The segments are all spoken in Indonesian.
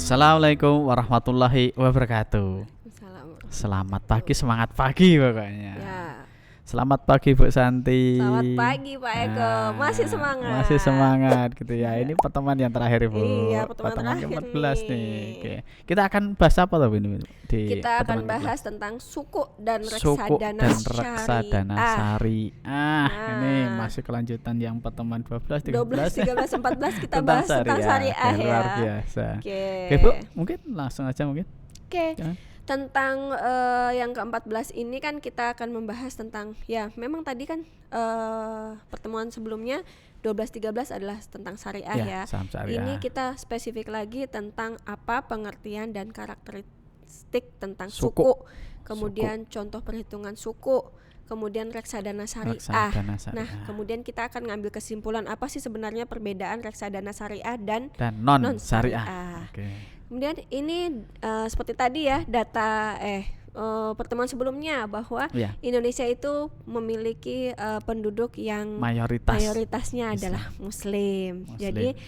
Assalamualaikum warahmatullahi wabarakatuh. Salam. Selamat pagi, semangat pagi pokoknya. Ya. Selamat pagi Bu Santi. Selamat pagi Pak Eko. Masih semangat. Masih semangat gitu ya. Ini pertemuan yang terakhir Bu. Iya, pertemuan terakhir ke-14 nih. nih. Oke. Kita akan bahas apa tuh ini di Kita akan pertemuan bahas ke-14? tentang suku dan Suku reksadana dan reksadana syariah. Nah. Ini masih kelanjutan yang pertemuan 12, 12, 13 13, 14 kita bahas tentang syariah Oke, ya. luar biasa. Oke. Oke Bu, mungkin langsung aja mungkin. Oke. Ya. Tentang yang ke-14 ini kan kita akan membahas tentang, ya memang tadi kan pertemuan sebelumnya 12-13 adalah tentang syariah ya. Saham syariah. Ini kita spesifik lagi tentang apa pengertian dan karakteristik tentang suku. Kemudian contoh perhitungan suku, kemudian reksadana syariah. Nah, kemudian kita akan ngambil kesimpulan apa sih sebenarnya perbedaan reksadana syariah dan non syariah. Oke. Kemudian ini seperti tadi ya data pertemuan sebelumnya bahwa Indonesia itu memiliki penduduk yang mayoritasnya adalah Muslim. Jadi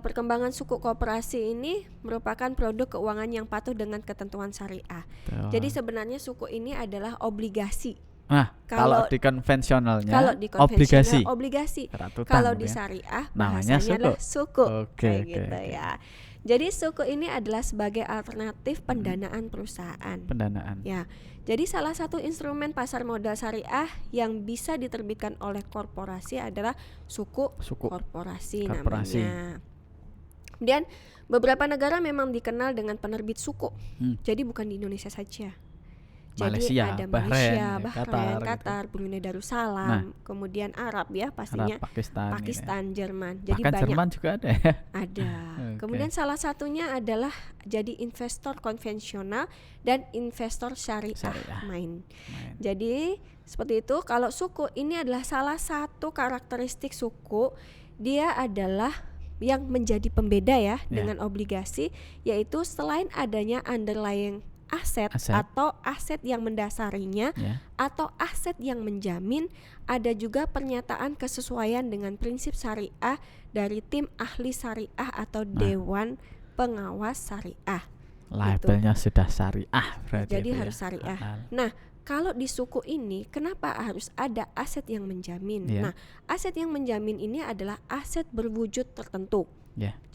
perkembangan suku koperasi ini merupakan produk keuangan yang patuh dengan ketentuan syariah. Jadi sebenarnya suku ini adalah obligasi. Nah, kalau di konvensionalnya obligasi. Kalau di syariah namanya adalah suku. Oke. Ya. Jadi suku ini adalah sebagai alternatif pendanaan perusahaan. Ya. Jadi salah satu instrumen pasar modal syariah yang bisa diterbitkan oleh korporasi adalah suku korporasi namanya. Kemudian beberapa negara memang dikenal dengan penerbit suku. Jadi bukan di Indonesia saja. Jadi ada Malaysia, Bahrain, Qatar, Brunei Darussalam, kemudian Arab ya pastinya, Pakistan, Jerman. Jadi bahkan banyak. Jerman juga ada ya? Ada. Kemudian salah satunya adalah jadi investor konvensional dan investor syariah. Main. Jadi seperti itu. Kalau suku ini adalah salah satu karakteristik suku, dia adalah yang menjadi pembeda ya dengan obligasi, yaitu selain adanya underlying aset atau aset yang mendasarinya atau aset yang menjamin, ada juga pernyataan kesesuaian dengan prinsip syariah dari tim ahli syariah atau dewan pengawas syariah. Labelnya sudah syariah berarti. Jadi harus syariah. Nah, kalau di suku ini kenapa harus ada aset yang menjamin? Nah, aset yang menjamin ini adalah aset berwujud tertentu.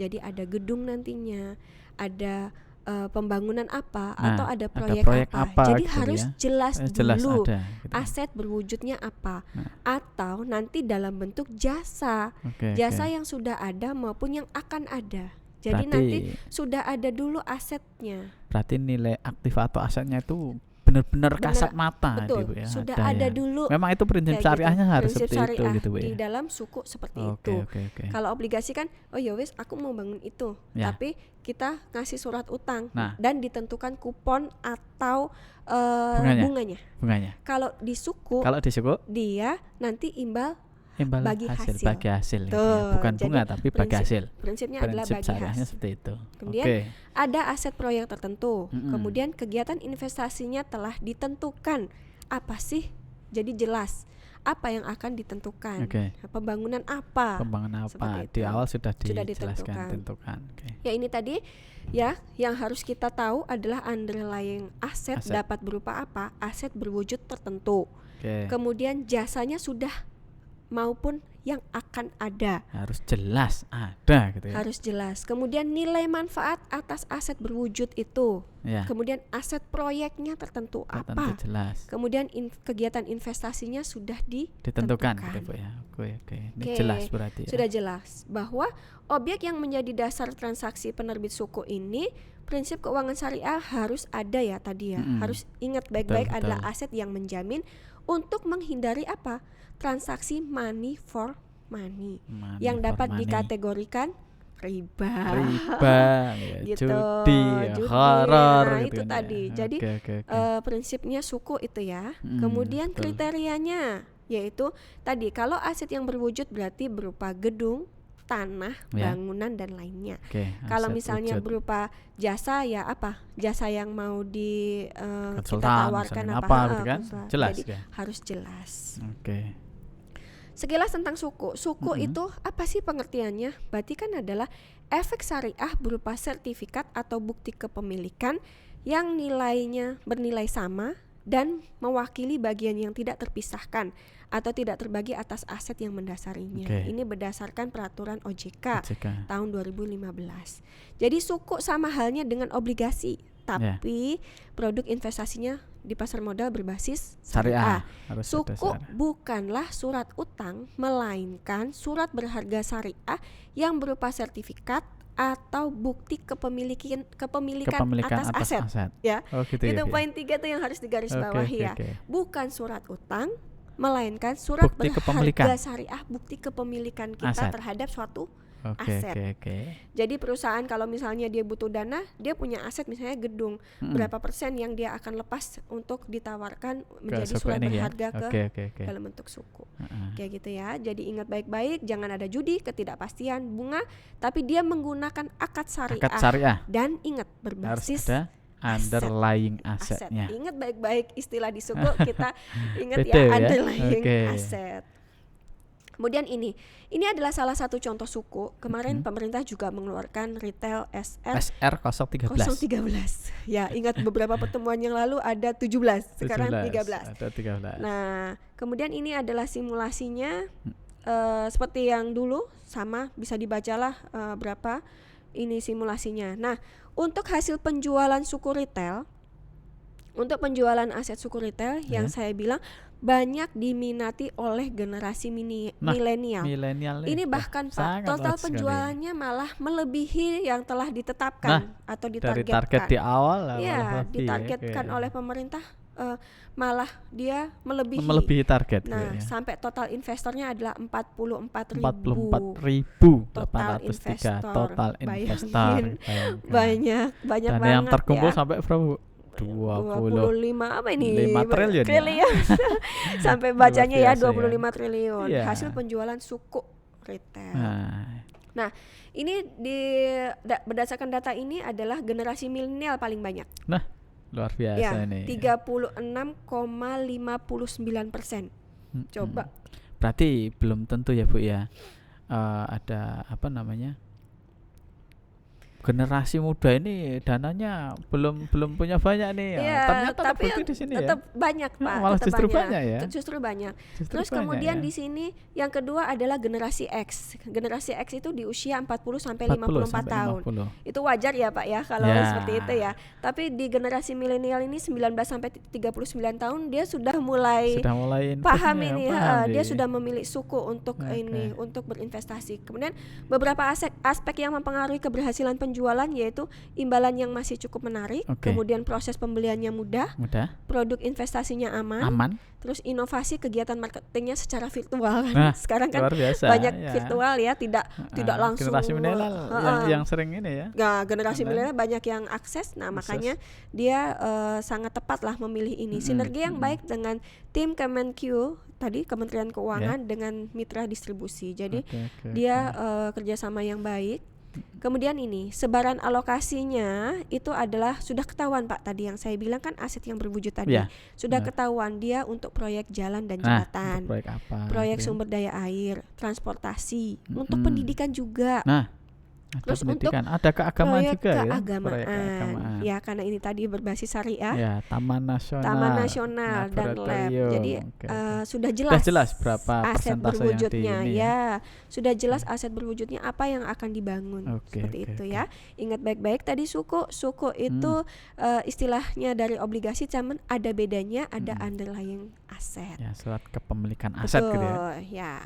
Jadi ada gedung nantinya, ada pembangunan apa, atau ada proyek apa. Jadi gitu harus jelas dulu ada, gitu. Aset berwujudnya apa, atau nanti dalam bentuk jasa yang sudah ada maupun yang akan ada. Jadi nanti sudah ada dulu asetnya. Berarti nilai aktif atau asetnya itu benar-benar kasat mata. Betul, ya, sudah ada dulu. Memang itu prinsip syariahnya harus prinsip seperti syariah itu gitu, di dalam suku seperti itu. Kalau obligasi kan, oh ya wis aku mau bangun itu, tapi kita ngasih surat utang dan ditentukan kupon atau bunganya. Kalau di suku dia nanti imbal bagi hasil. Bukan bunga tapi bagi hasil. Prinsipnya adalah bagi hasil. Seperti itu. Kemudian ada aset proyek tertentu. Kemudian kegiatan investasinya telah ditentukan. Apa sih? Jadi jelas apa yang akan ditentukan. Pembangunan apa? Di awal sudah dijelaskan, tentukan. Ya ini tadi ya yang harus kita tahu adalah underlying aset dapat berupa apa? Aset berwujud tertentu. Kemudian jasanya sudah maupun yang akan ada harus jelas ada gitu ya. Harus jelas. Kemudian nilai manfaat atas aset berwujud itu. Kemudian aset proyeknya tertentu apa? Jelas. Kemudian kegiatan investasinya sudah ditentukan gitu Bu ya. Ini jelas berarti ya. Sudah jelas bahwa objek yang menjadi dasar transaksi penerbit suku ini, prinsip keuangan syariah harus ada ya tadi ya. Harus ingat baik-baik adalah aset yang menjamin untuk menghindari apa? Transaksi money for money yang dapat dikategorikan riba gitu. Judi, horor itu tadi. Jadi prinsipnya suku itu ya. Kemudian kriterianya yaitu tadi kalau aset yang berwujud berarti berupa gedung, tanah, bangunan dan lainnya. Kalau misalnya berupa jasa ya apa? Jasa yang mau kita tawarkan apa gitu kan? Jelas. Jadi harus jelas. Sekilas tentang suku. Suku itu apa sih pengertiannya? Berarti kan adalah efek syariah berupa sertifikat atau bukti kepemilikan yang nilainya bernilai sama dan mewakili bagian yang tidak terpisahkan atau tidak terbagi atas aset yang mendasarinya. Ini berdasarkan peraturan OJK tahun 2015. Jadi suku sama halnya dengan obligasi, tapi produk investasinya di pasar modal berbasis syariah. Suku bukanlah surat utang, melainkan surat berharga syariah yang berupa sertifikat atau bukti kepemilikan atas aset. Ya. Itu poin 3 tuh yang harus digarisbawahi ya. Bukan surat utang, melainkan surat bukti berharga syariah, bukti kepemilikan kita terhadap suatu aset. Jadi perusahaan kalau misalnya dia butuh dana, dia punya aset misalnya gedung, berapa persen yang dia akan lepas untuk ditawarkan menjadi surat berharga ke dalam bentuk suku. Kayak gitu ya. Jadi ingat baik-baik, jangan ada judi, ketidakpastian, bunga, tapi dia menggunakan akad syariah. Dan ingat berbasis underlying asetnya. Ingat baik-baik istilah di suku, kita ingat ya underlying aset. Kemudian ini adalah salah satu contoh suku. Kemarin pemerintah juga mengeluarkan retail SR 013. Ya, ingat beberapa pertemuan yang lalu ada 17, sekarang 13. Ada 13. Nah, kemudian ini adalah simulasinya seperti yang dulu, sama bisa dibacalah berapa ini simulasinya. Nah, untuk hasil penjualan suku retail, untuk penjualan aset suku retail yang saya bilang banyak diminati oleh generasi milenial. Ini bahkan Pak, total penjualannya malah melebihi yang telah ditetapkan atau ditargetkan. Dari target di awal ditargetkan oleh pemerintah, malah dia melebihi target. Nah, sampai total investornya adalah 44.803 total investor. Banyak dan banget yang terkumpul ya. Sampai berapa? 25 apa ini? 5 triliun. Sampai bacanya ya 25 triliun. Hasil penjualan suku retail. Nah, ini berdasarkan data ini adalah generasi milenial paling banyak. Nah, luar biasa nih. 36,59%. Coba. Berarti belum tentu ya Bu ya. Ada apa namanya? Generasi muda ini dananya belum punya banyak nih. Ternyata tapi di sini tetap banyak Pak. Malah justru banyak ya. Justru banyak. Terus kemudian di sini yang kedua adalah generasi X. Generasi X itu di usia 40 sampai 54 tahun. Itu wajar ya Pak ya kalau seperti itu ya. Tapi di generasi milenial ini 19 sampai 39 tahun dia sudah mulai paham ini. Dia sudah memilih suku untuk untuk berinvestasi. Kemudian beberapa aspek yang mempengaruhi keberhasilan penjualan yaitu imbalan yang masih cukup menarik, kemudian proses pembeliannya mudah, produk investasinya aman, terus inovasi kegiatan marketingnya secara virtual kan. Sekarang kan banyak virtual ya, tidak langsung. Generasi milenial yang sering ini ya. Generasi milenial banyak yang akses. Nah, makanya dia sangat tepat lah memilih ini. Sinergi yang baik dengan tim Kemenq tadi, Kementerian Keuangan dengan mitra distribusi. Jadi dia kerjasama yang baik. Kemudian ini sebaran alokasinya itu adalah sudah ketahuan Pak, tadi yang saya bilang kan aset yang berwujud tadi sudah ketahuan dia untuk proyek jalan dan jembatan, proyek sumber daya air, transportasi, untuk pendidikan juga. Terus untuk ada keagamaan juga keagamaan. Ya, karena ini tadi berbasis syariah. Taman nasional dan lab. Jadi sudah jelas berapa aset berwujudnya sudah jelas aset berwujudnya apa yang akan dibangun. Seperti itu ya. Ingat baik-baik tadi suku itu istilahnya dari obligasi, cuman ada bedanya, ada underlying aset. Ya, surat kepemilikan aset gitu ya.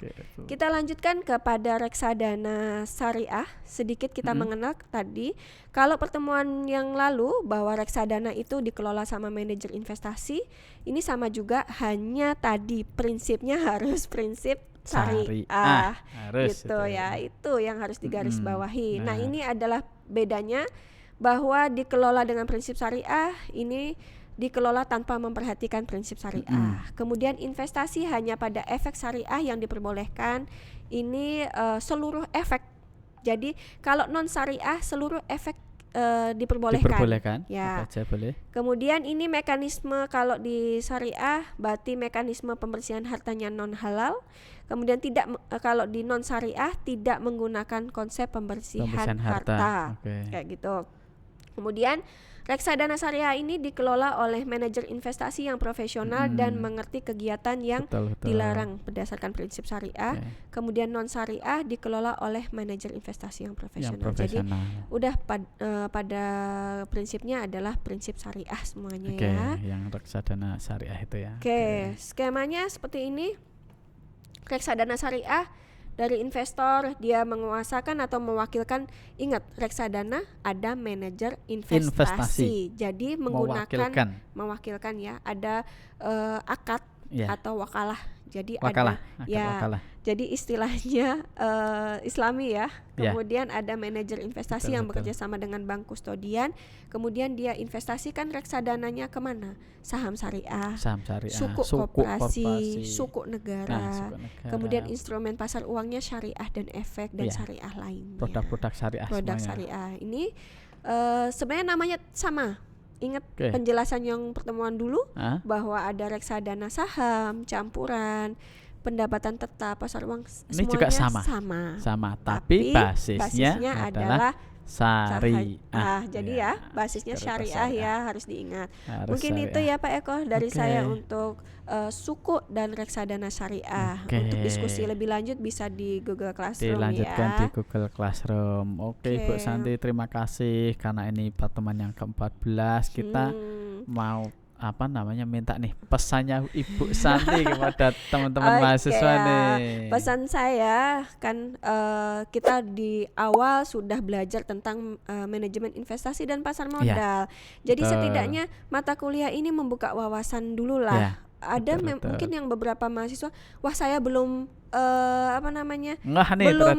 Kita lanjutkan kepada reksadana syariah. Sedikit kita mengenal tadi, kalau pertemuan yang lalu bahwa reksadana itu dikelola sama manajer investasi, ini sama juga, hanya tadi prinsipnya harus prinsip syariah gitu ya. Itu yang harus digarisbawahi. Nah, ini adalah bedanya, bahwa dikelola dengan prinsip syariah, ini dikelola tanpa memperhatikan prinsip syariah. Kemudian investasi hanya pada efek syariah yang diperbolehkan. Ini seluruh efek. Jadi kalau non syariah seluruh efek diperbolehkan. Ya. Apa aja boleh. Kemudian ini mekanisme kalau di syariah berarti mekanisme pembersihan hartanya non halal. Kemudian kalau di non syariah tidak menggunakan konsep pembersihan harta. Kayak gitu. Kemudian reksadana syariah ini dikelola oleh manajer investasi yang profesional dan mengerti kegiatan yang dilarang berdasarkan prinsip syariah. Kemudian non syariah dikelola oleh manajer investasi yang profesional. Jadi udah pada prinsipnya adalah prinsip syariah semuanya ya. Yang reksadana syariah itu ya. Skemanya seperti ini. Reksadana syariah dari investor, dia menguasakan atau mewakilkan. Ingat, reksadana ada manajer investasi. Jadi mewakilkan ya, ada akad atau wakalah. Jadi wakalah. Jadi istilahnya Islami ya. Kemudian ada manajer investasi yang bekerja sama dengan bank kustodian. Kemudian dia investasikan reksadananya kemana? Saham syariah, sukuk koperasi, sukuk negara. Kemudian instrumen pasar uangnya syariah dan efek dan syariah lainnya. Produk-produk syariah. Syariah ini sebenarnya namanya sama. Ingat penjelasan yang pertemuan dulu bahwa ada reksadana saham, campuran, pendapatan tetap, pasar uang, ini juga sama, tapi basisnya adalah syariah. Jadi ya basisnya syariah ya, harus diingat. Mungkin syariah. Itu ya Pak Eko dari saya untuk suku dan reksadana syariah. Untuk diskusi lebih lanjut bisa di Google Classroom dilanjutkan di Google Classroom. Ibu Santi, terima kasih karena ini pertemuan yang ke-14. Kita mau minta nih pesannya Ibu Santi kepada teman-teman mahasiswa nih. Pesan saya kan kita di awal sudah belajar tentang manajemen investasi dan pasar modal. Jadi setidaknya mata kuliah ini membuka wawasan dulu lah. Ada mungkin yang beberapa mahasiswa, wah saya belum belum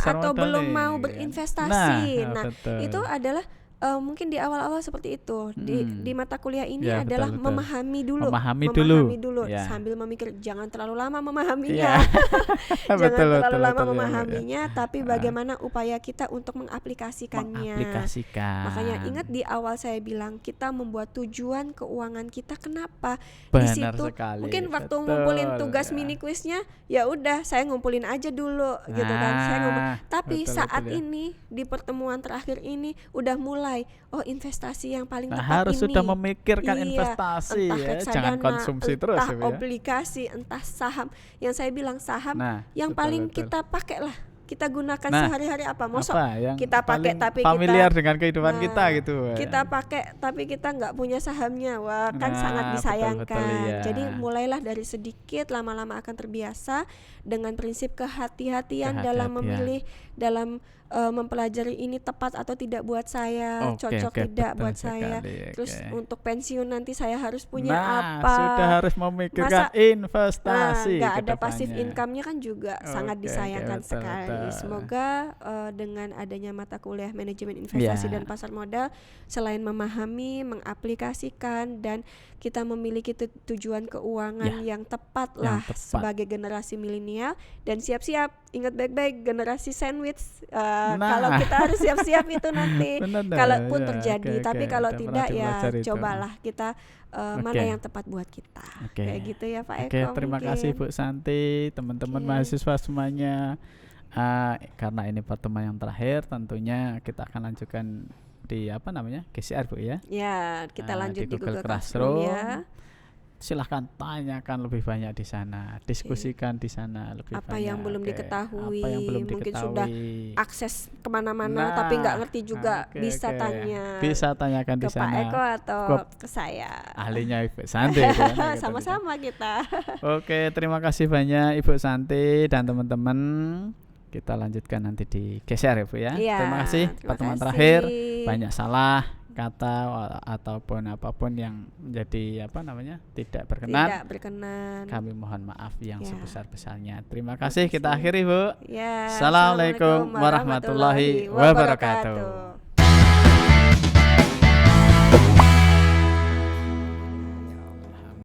atau belum mau berinvestasi. Nah itu adalah mungkin di awal-awal seperti itu. Di mata kuliah ini adalah memahami dulu sambil memikir, jangan terlalu lama memahaminya. Jangan terlalu lama memahaminya, tapi bagaimana upaya kita untuk mengaplikasikannya. Makanya ingat di awal saya bilang kita membuat tujuan keuangan kita. Kenapa? Di situ mungkin waktu ngumpulin tugas mini kuisnya, ya udah saya ngumpulin aja dulu gitu kan. Tapi saat ini di pertemuan terakhir ini udah mulai investasi yang paling tepat harus sudah memikirkan investasi ya, jangan konsumsi terus entah obligasi, entah saham. Yang saya bilang saham yang paling kita pakai lah, kita gunakan sehari-hari apa? Mosok kita pakai tapi familiar kita dengan kehidupan kita gitu. Kita pakai tapi kita nggak punya sahamnya. Wah, kan sangat disayangkan. Jadi mulailah dari sedikit, lama-lama akan terbiasa dengan prinsip kehati-hatian dalam memilih, dalam mempelajari ini tepat atau tidak buat saya, cocok tidak buat saya. Terus untuk pensiun nanti saya harus punya apa? Sudah harus memikirkan investasi. Nggak ada passive income-nya kan juga sangat disayangkan sekali. Semoga dengan adanya mata kuliah manajemen investasi dan pasar modal, selain memahami, mengaplikasikan, dan kita memiliki tujuan keuangan yang tepat lah sebagai generasi milenial. Dan siap-siap, ingat baik-baik, generasi sandwich. Kalau kita harus siap-siap itu nanti, kalaupun terjadi. Tapi kalau tidak ya cobalah kita mana yang tepat buat kita. Kayak gitu ya Pak Eko. Terima kasih Bu Santi, teman-teman mahasiswa semuanya. Karena ini pertemuan yang terakhir, tentunya kita akan lanjutkan di GCR Bu ya. Ya, kita lanjut di Google Classroom ya. Silahkan tanyakan lebih banyak di sana, diskusikan di sana lebih apa banyak. Yang belum diketahui, mungkin sudah akses kemana-mana tapi nggak ngerti juga, bisa tanya. Bisa tanyakan di sana. Ke Pak Eko atau ke saya. Ahlinya Ibu Santi. Sama-sama kita. Oke, terima kasih banyak Ibu Santi dan teman-teman. Kita lanjutkan nanti di GCR ya Bu ya. Terima kasih. Pertemuan terakhir, banyak salah kata ataupun apapun yang menjadi tidak berkenan, kami mohon maaf yang sebesar-besarnya. Terima kasih. Kita akhiri Bu. Assalamualaikum warahmatullahi wabarakatuh.